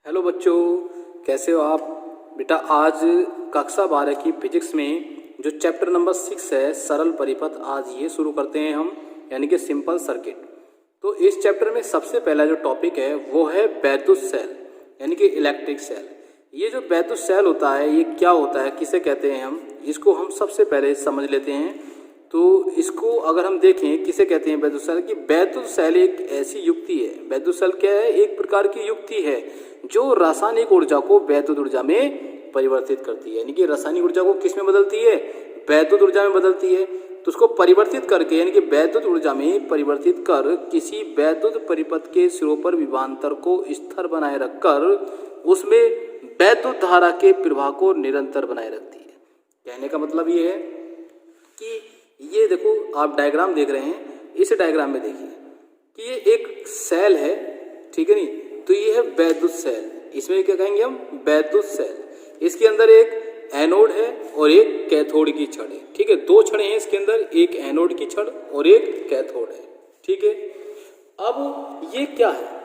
Hello बच्चों, कैसे हो आप? बेटा आज कक्षा 12 की फिजिक्स में जो चैप्टर नंबर 6 है सरल परिपथ, आज ये शुरू करते हैं हम, यानी कि सिंपल सर्किट। तो इस चैप्टर में सबसे पहला जो टॉपिक है वो है वैद्युत सेल, यानी कि इलेक्ट्रिक सेल। ये जो वैद्युत सेल होता है ये क्या होता है, किसे कहते हैं हम, इसको हम सबसे पहले समझ लेते हैं। तो इसको अगर हम देखें किसे कहते हैं वैद्युत सेल, कि वैद्युत सेल एक ऐसी युक्ति है, वैद्युत सेल क्या है, एक प्रकार की युक्ति है जो रासायनिक ऊर्जा को वैद्युत ऊर्जा में परिवर्तित करती है। यानी कि रासायनिक ऊर्जा को किस में बदलती है, वैद्युत ऊर्जा में बदलती है। तो उसको परिवर्तित करके यानी कि वैद्युत ऊर्जा में परिवर्तित कर किसी वैद्युत परिपथ के सिरों पर विभवांतर को स्थिर बनाए रखकर उसमें वैद्युत धारा के प्रवाह को निरंतर बनाए रखती है। कहने का मतलब ये है कि ये देखो, आप डायग्राम देख रहे हैं, इस डायग्राम में देखिए कि ये एक सेल है, ठीक है नहीं, तो ये है वैद्युत सेल। इसमें क्या कहेंगे हम, वैद्युत सेल। इसके अंदर एक एनोड है और एक कैथोड की छड़ है, ठीक है, दो छड़ें हैं इसके अंदर, एक एनोड की छड़ और एक कैथोड है, ठीक है। अब ये क्या है,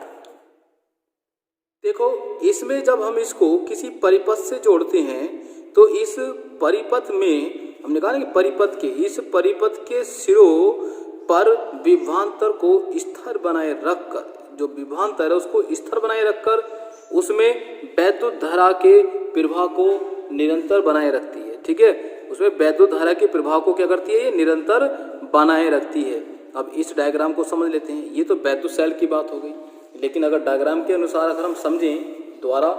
देखो इसमें जब हम इसको किसी परिपथ से जोड़ते हैं तो इस परिपथ में हमने कहा ना कि परिपथ के, इस परिपथ के सिरों पर विभवांतर को स्थिर बनाए रखकर, जो विभवांतर है उसको स्थिर बनाए रखकर उसमें वैद्युत धारा के प्रवाह को निरंतर बनाए रखती है, ठीक है। उसमें वैद्युत धारा के प्रवाह को क्या करती है, ये निरंतर बनाए रखती है। अब इस डायग्राम को समझ लेते हैं। ये तो वैद्युत सेल की बात हो गई, लेकिन अगर डायग्राम के अनुसार अगर हम समझें द्वारा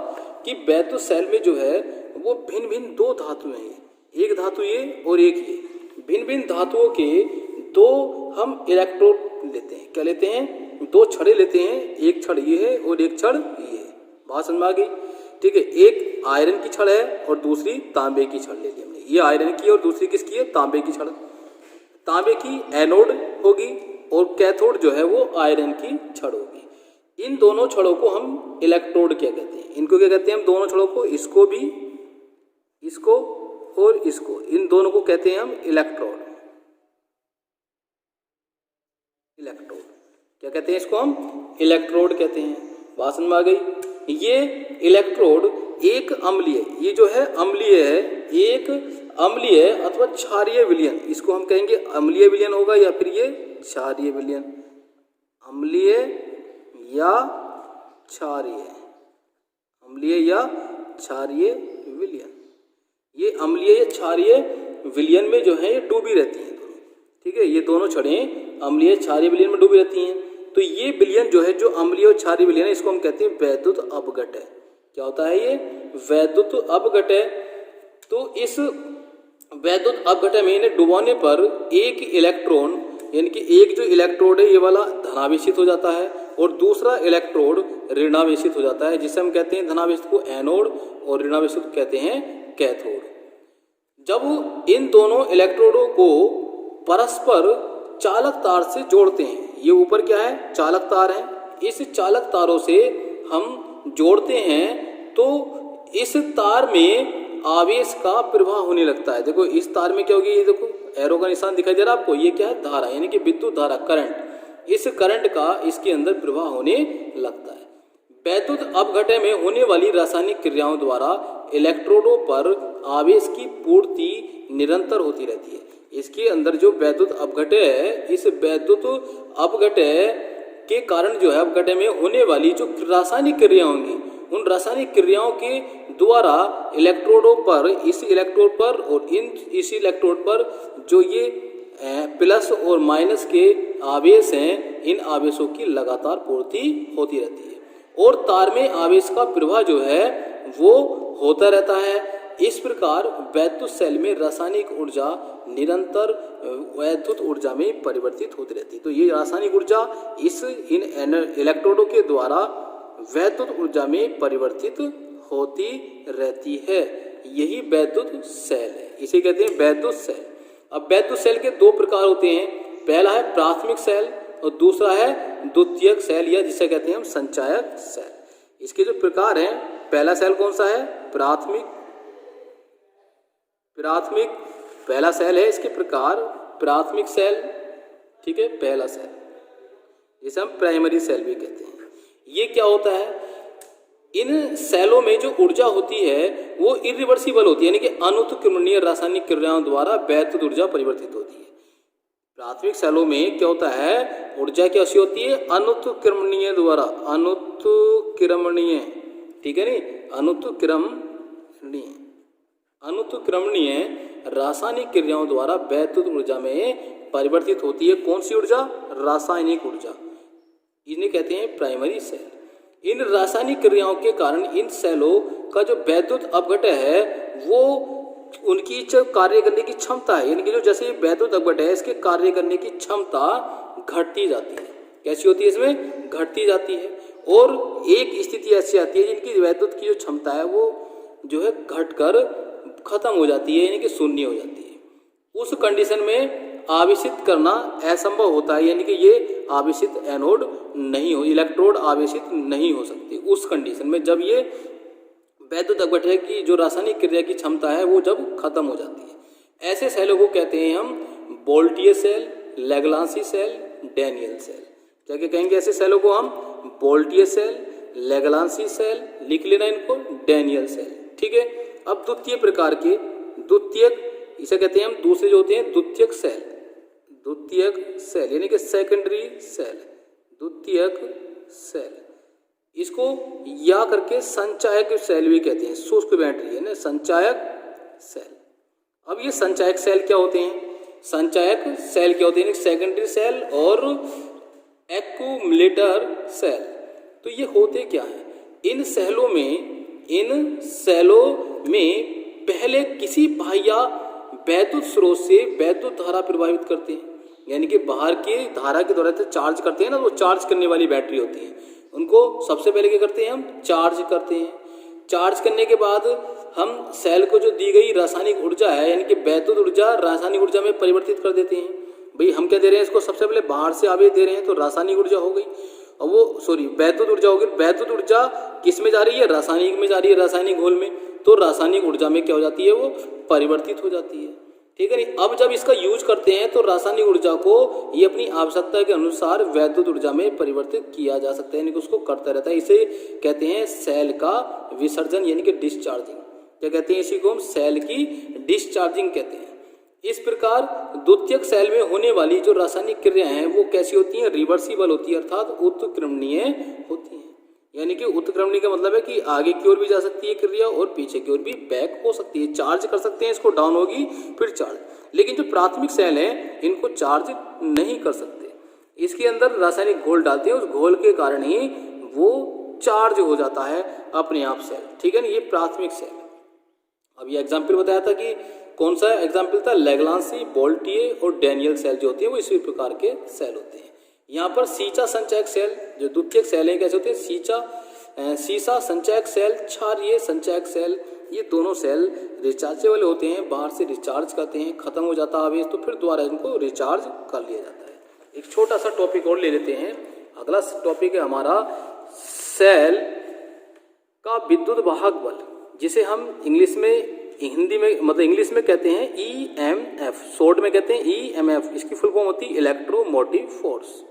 कि वैद्युत सेल में जो है वो भिन्न भिन्न दो धातुएं हैं, एक धातु ये और एक ये, भिन्न भिन्न धातुओं के दो हम इलेक्ट्रोड लेते हैं। क्या लेते हैं, दो छड़े लेते हैं, एक छड़ ये है और एक छड़ ये है। बात समझ में आ गई, ठीक है। एक आयरन की छड़ है और दूसरी तांबे की छड़ ले ली हमने। ये आयरन की और दूसरी किसकी है, तांबे की छड़। तांबे की एनोड होगी और कैथोड जो है वो आयरन की छड़ होगी। इन दोनों छड़ों को हम इलेक्ट्रोड क्या कहते हैं, इनको क्या कहते हैं हम दोनों छड़ों को, इसको भी, इसको और इसको, इन दोनों को कहते हैं हम इलेक्ट्रोड। इलेक्ट्रोड क्या कहते हैं, इसको हम इलेक्ट्रोड कहते हैं। बात समझ में आ गई। ये इलेक्ट्रोड एक अम्लीय, ये जो है अम्लीय है, एक अम्लीय अथवा क्षारीय विलयन, इसको हम कहेंगे अम्लीय विलयन होगा या फिर ये क्षारीय विलयन, अम्लीय या क्षारीय, अम्लीय या क्षारीय विलयन। ये अम्लीय या क्षारीय विलयन में जो है ये डूबी रहती हैं दोनों, ठीक है। ये दोनों छड़ें अम्लीय क्षारीय विलयन में डूबी रहती हैं। तो ये विलयन जो है, जो अम्लीय और क्षारीय विलयन है, इसको हम कहते हैं वैद्युत अपघट्य। क्या होता है ये, वैद्युत अपघट्य। तो इस वैद्युत अपघट्य में इन्हें डुबाने पर एक इलेक्ट्रॉन, यानी कि एक जो इलेक्ट्रोड है ये वाला धनावेशित हो जाता है और दूसरा इलेक्ट्रोड ऋणावेशित हो जाता है, जिसे हम कहते हैं धनावेशित को एनोड और ऋणावेशित को कहते हैं कैथोड। जब इन दोनों इलेक्ट्रोडों को परस्पर चालक तार से जोड़ते हैं, ये ऊपर क्या है, चालक तार है, इस चालक तारों से हम जोड़ते हैं तो इस तार में आवेश का प्रवाह होने लगता है। देखो इस तार में क्या होगी, ये देखो एरो का निशान दिखाई दे रहा है आपको, ये क्या है, धारा, यानी कि विद्युत धारा, करंट। इस करंट का इसके अंदर प्रवाह होने लगता है। वैद्युत अपघट्य में होने वाली रासायनिक क्रियाओं द्वारा इलेक्ट्रोडों पर आवेश की पूर्ति निरंतर होती रहती है। इसके अंदर जो वैद्युत अपघट्य है, इस वैद्युत अपघट्य के कारण जो है अपघट्य में होने वाली जो रासायनिक क्रिया होंगी, उन रासायनिक क्रियाओं के द्वारा इलेक्ट्रोडों पर, इस इलेक्ट्रोड पर और इस इलेक्ट्रोड पर जो ये प्लस और माइनस के आवेश हैं, इन आवेशों की लगातार पूर्ति होती रहती है और तार में आवेश का प्रवाह जो है वो होता रहता है। इस प्रकार वैद्युत सेल में रासायनिक ऊर्जा निरंतर वैद्युत ऊर्जा में परिवर्तित होती रहती है। तो ये रासायनिक ऊर्जा इन इलेक्ट्रोडों के द्वारा वैद्युत ऊर्जा में परिवर्तित होती रहती है। यही वैद्युत सेल है, इसे कहते हैं वैद्युत सेल। अब वैद्युत सेल के दो प्रकार होते हैं, पहला है प्राथमिक सेल और दूसरा है द्वितीयक सेल, या जिसे कहते हैं हम संचायक सेल। इसके जो प्रकार हैं, पहला सेल कौन सा है, प्राथमिक पहला सेल है, इसके प्रकार प्राथमिक सेल, ठीक है, पहला सेल, जिसे हम प्राइमरी सेल भी कहते हैं। ये क्या होता है, इन सेलों में जो ऊर्जा होती है वो इरिवर्सिबल होती है, यानी कि अनुत्क्रमणीय रासायनिक क्रियाओं द्वारा वैद्युत ऊर्जा परिवर्तित होती है। प्राथमिक सेलों में क्या होता है, ऊर्जा कैसी होती है, अनुत्क्रमणीय द्वारा, अनुत्क्रमणीय, ठीक है नहीं, अनुत्क्रमणीय रासायनिक क्रियाओं द्वारा वैद्युत ऊर्जा में परिवर्तित होती है। कौन सी ऊर्जा, रासायनिक ऊर्जा, इन्हें कहते हैं प्राइमरी सेल। इन रासायनिक क्रियाओं के कारण इन सेलों का जो वैद्युत अपघटन है वो उनकी जो कार्य करने की क्षमता है, यानी कि जो जैसे वैद्युत अपघटन है इसके कार्य करने की क्षमता घटती जाती है। कैसी होती है, इसमें घटती जाती है। और एक स्थिति ऐसी आती है जिनकी वैद्युत की जो क्षमता है वो जो है घटकर खत्म हो जाती है, यानी कि शून्य हो जाती है। उस कंडीशन में आवेशित करना असंभव होता है, यानी कि ये आवेशित एनोड नहीं हो, इलेक्ट्रोड आवेशित नहीं हो सकती उस कंडीशन में, जब ये वैद्युत अपघटन की जो रासायनिक क्रिया की क्षमता है वो जब खत्म हो जाती है। ऐसे सेलों को कहते हैं हम बोल्टियर सेल, लैग्रांसी सेल, डैनियल सेल। क्या क्या कहेंगे ऐसे सेलों को हम, बोल्टियर सेल, लैग्रांसी सेल, लिख लेना इनको, डैनियल सेल, ठीक है। अब द्वितीय प्रकार के, द्वितीयक इसे कहते हैं हम, दूसरे जो होते हैं द्वितीयक सेल, द्वितीयक सेल यानी कि सेकेंडरी सेल, द्वितीयक सेल, इसको या करके संचायक सेल भी कहते हैं, शुष्क बैटरी है ना, संचायक सेल। अब ये संचायक सेल क्या होते हैं, संचायक सेल क्या होते हैं, सेकेंडरी सेल और एक्यूमुलेटर सेल। तो ये होते क्या है, इन सेलों में पहले किसी बाह्य वैद्युत स्रोत से वैद्युत धारा प्रभावित करते हैं, यानी कि बाहर की धारा के द्वारा चार्ज करते हैं ना, वो चार्ज करने वाली बैटरी होती है, उनको सबसे पहले क्या करते हैं हम, चार्ज करते हैं। चार्ज करने के बाद हम सेल को जो दी गई रासायनिक ऊर्जा है, यानी कि वैद्युत ऊर्जा रासायनिक ऊर्जा में परिवर्तित कर देते हैं। भाई हम क्या दे रहे हैं इसको, सबसे पहले बाहर से आवेश दे रहे हैं तो रासायनिक ऊर्जा हो गई, और वो वैद्युत ऊर्जा होगी। वैद्युत ऊर्जा किस में जा रही है, रासायनिक में जा रही है, रासायनिक घोल में, तो रासायनिक ऊर्जा में क्या हो जाती है, वो परिवर्तित हो जाती है, ठीक है नहीं। अब जब इसका यूज करते हैं तो रासायनिक ऊर्जा को ये अपनी आवश्यकता के अनुसार वैद्युत ऊर्जा में परिवर्तित किया जा सकता है, यानी कि उसको करता रहता है। इसे कहते हैं सेल का विसर्जन, यानी कि डिस्चार्जिंग। क्या कहते हैं इसी को हम, सेल की डिस्चार्जिंग कहते हैं। इस प्रकार द्वितीयक सेल में होने वाली जो रासायनिक क्रियाएं हैं वो कैसी होती हैं, रिवर्सिबल होती है, अर्थात उत्क्रमणीय होती हैं। यानी कि उत्क्रमणीय का मतलब है कि आगे की ओर भी जा सकती है क्रिया और पीछे की ओर भी बैक हो सकती है। चार्ज कर सकते हैं इसको, डाउन होगी फिर चार्ज, लेकिन जो प्राथमिक सेल हैं इनको चार्ज नहीं कर सकते। इसके अंदर रासायनिक घोल डालते हैं, उस घोल के कारण ही वो चार्ज हो जाता है अपने आप सेल, ठीक है ना, ये प्राथमिक सेल। अब ये एग्जाम्पल बताया था कि कौन सा एग्जाम्पल था, लैग्रांसी, बोल्टियर और डैनियल सेल जो होती है वो इसी प्रकार के सेल होते हैं। यहाँ पर सीसा संचायक सेल जो द्वितीयक सेल है कैसे होते हैं, सीसा संचायक सेल, क्षारीय संचायक सेल, ये दोनों सेल रिचार्जेबल होते हैं, बाहर से रिचार्ज करते हैं, खत्म हो जाता है आवेश तो फिर दोबारा इनको रिचार्ज कर लिया जाता है। एक छोटा सा टॉपिक और ले लेते हैं, अगला टॉपिक है हमारा सेल का विद्युत वाहक बल, जिसे हम इंग्लिश में, हिंदी में मतलब इंग्लिश में कहते हैं EMF, शॉर्ट में कहते हैं EMF। इसकी फुल फॉर्म होती है electromotive force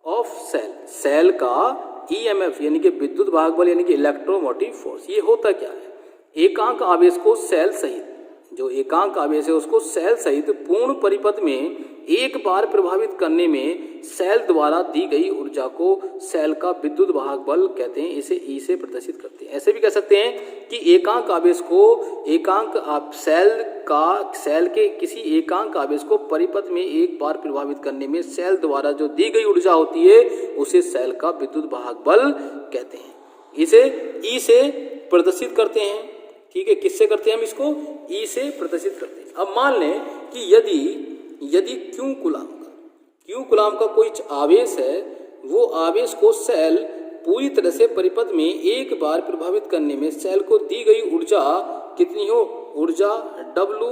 of cell. Cell का EMF यानी कि विद्युत वाहक बल यानी कि इलेक्ट्रोमोटिव फोर्स, ये होता क्या है, एकांक आवेश को सेल सहित, जो एकांक आवेश है उसको सेल सहित पूर्ण परिपथ में एक बार प्रभावित करने में सेल द्वारा दी गई ऊर्जा को सेल का विद्युत वाहक बल कहते हैं। इसे ई से प्रदर्शित करते हैं। ऐसे भी कह सकते हैं कि एकांक आवेश को, सेल के किसी एकांक आवेश को परिपथ में एक बार प्रभावित करने में सेल द्वारा जो दी गई ऊर्जा होती है उसे सेल का विद्युत वाहक बल कहते हैं। इसे ई से प्रदर्शित करते हैं, ठीक है, किससे करते हैं हम इसको, ई से प्रदर्शित करते हैं। अब मान लें कि यदि क्यू कुलाम का कोई आवेश है, वो आवेश को सेल पूरी तरह से परिपथ में एक बार प्रभावित करने में सेल को दी गई ऊर्जा कितनी हो, ऊर्जा W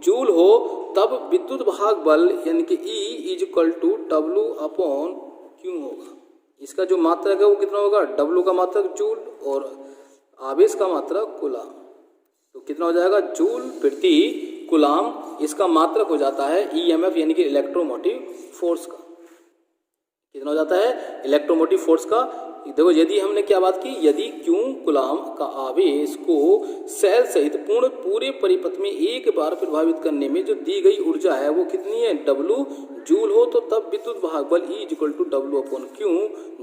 जूल हो, तब विद्युत वाहक बल यानी कि E = W/Q होगा। इसका जो मात्रक है वो कितना होगा, W का मात्रक जूल और आवेश का मात्रक कुलाम, तो कितना हो जाएगा, जूल प्रति कुलाम। इसका मात्रक हो जाता है EMF यानी कि इलेक्ट्रोमोटिव फोर्स का। कितना हो जाता है इलेक्ट्रोमोटिव फोर्स का। देखो यदि हमने क्या बात की, यदि क्यू कूलाम का आवेश को सेल सहित पूरे परिपथ में एक बार प्रभावित करने में जो दी गई ऊर्जा है वो कितनी है, W जूल हो, तो तब विद्युत वाहक बल E = W/Q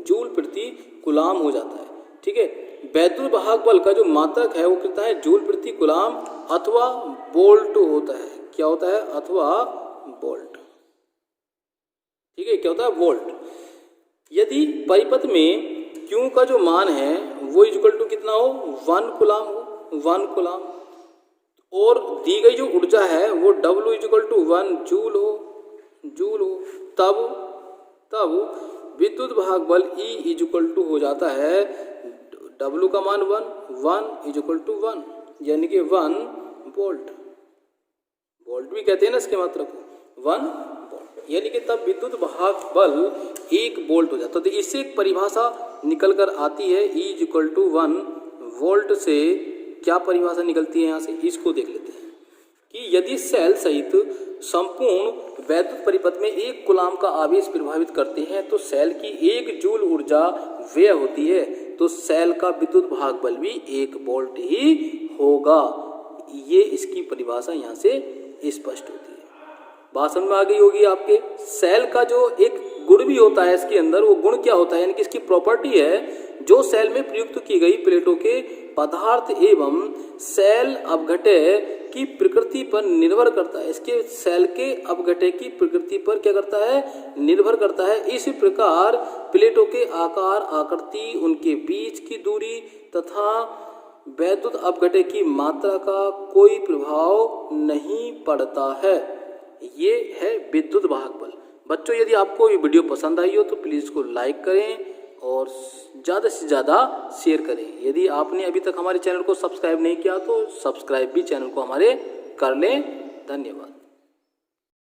जूल प्रति कूलाम हो जाता है। ठीक है, वैद्युत वाहक बल का जो मात्रक है वो कितना है, जूल प्रति कूलाम अथवा वोल्ट होता है। क्या होता है, अथवा वोल्ट। ठीक है, क्या होता है, वोल्ट। यदि परिपथ में Q का जो मान है वो = कितना हो, 1 कूलाम हो, 1 कूलाम, और दी गई जो ऊर्जा है वो W = 1 जूल हो, तब विद्युत वाहक बल E = हो जाता है W का मान 1 = 1 यानी कि 1 वोल्ट। वोल्ट भी कहते हैं ना इसके मात्रा को, 1 वोल्ट, यानी कि तब विद्युत वाहक बल 1 वोल्ट हो जाता है। तो इससे एक परिभाषा निकल कर आती है, E = 1 वोल्ट से क्या परिभाषा निकलती है यहाँ से, इसको देख लेते हैं कि यदि सेल सहित संपूर्ण वैद्युत परिपथ में 1 कूलाम का आवेश प्रभावित करते हैं तो सेल की 1 जूल ऊर्जा व्यय होती है, तो सेल का विद्युत वाहक बल भी 1 वोल्ट ही होगा। ये इसकी परिभाषा यहाँ से स्पष्ट होती है। बात समझ में आ गई होगी आपके। सेल का जो एक गुण भी होता है इसके अंदर, वो गुण क्या होता है, यानी कि इसकी प्रॉपर्टी है जो सेल में प्रयुक्त की गई प्लेटों के पदार्थ एवं सेल अपघटय की प्रकृति पर निर्भर करता है। इसके सेल के अपघटय की प्रकृति पर क्या करता है, निर्भर करता है। इस प्रकार प्लेटों के आकार, आकृति, उनके बीच की दूरी तथा वैद्युत अपघटय की मात्रा का कोई प्रभाव नहीं पड़ता है। ये है विद्युत वाहक बल। बच्चों यदि आपको ये वीडियो पसंद आई हो तो प्लीज़ इसको लाइक करें और ज़्यादा से ज़्यादा शेयर करें। यदि आपने अभी तक हमारे चैनल को सब्सक्राइब नहीं किया तो सब्सक्राइब भी चैनल को हमारे कर लें। धन्यवाद।